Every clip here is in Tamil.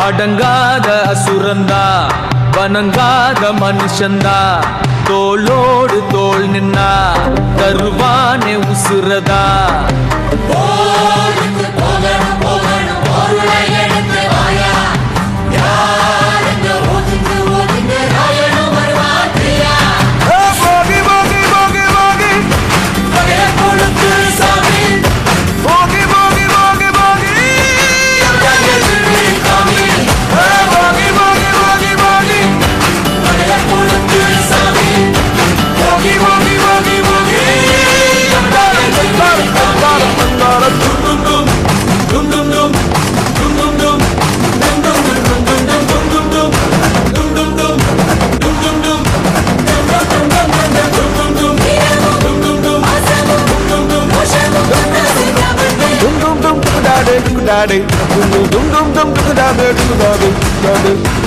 அடங்காத அசுரந்தா வணங்காத மனுஷந்தா தோளோடு தோள் நின்னா தருவானே உசுரதா Daddy, dum dum dum dum daddy, daddy, daddy.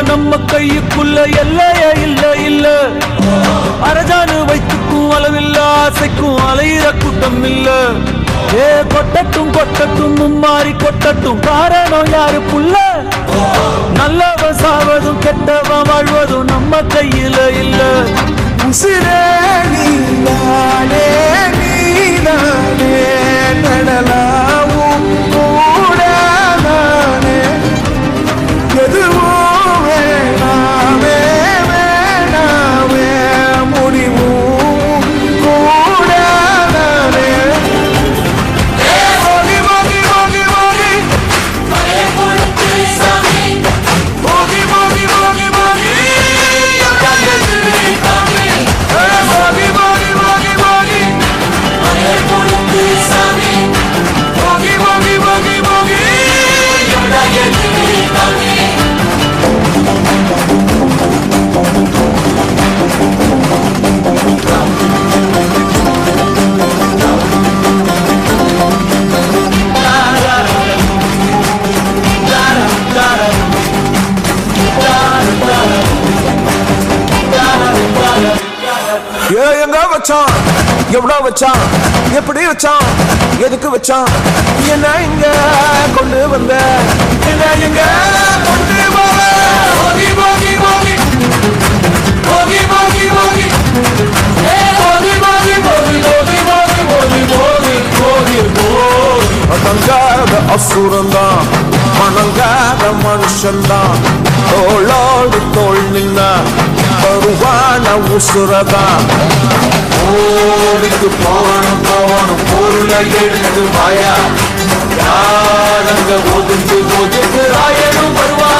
நம்ம கையுக்குள்ள எல்லையே இல்ல இல்ல அரஜானு வைத்துக்கும் அளவில்ல ஆசைக்கும் அலையிற கூட்டம் இல்ல ஏ கொட்டட்டும் கொட்டட்டும் மும்மாறி கொட்டட்டும் காரணம் யாரு புள்ள நல்லவன் சாவதும் கெட்டவன் வாழ்வதும் நம்ம கையில இல்ல உசிரே நீதானே நீதானே நடலாவும் கூட நானே எதுவும் எங்க வச்சான் எவ்வளவு வச்சான் எப்படி வச்சான் எதுக்கு வச்சான் என்ன இங்க கொண்டு வந்த என்ன இங்க கொண்டு வர போகி போகி போகி போகி போகி போகி போகி போகி போகி போகி போகி போகி போகி போகி அடங்காத அசுரந்தான் வணங்காத மனுஷன்தான் தோளோடு தோள் நின்னா வருவான உசுரதா ஓடிக்கு போகணும் போகணும் பொருளை எடுத்து வாயா யாரங்க ஒதுங்கு ஒதுங்கு ஆயனும் வருவா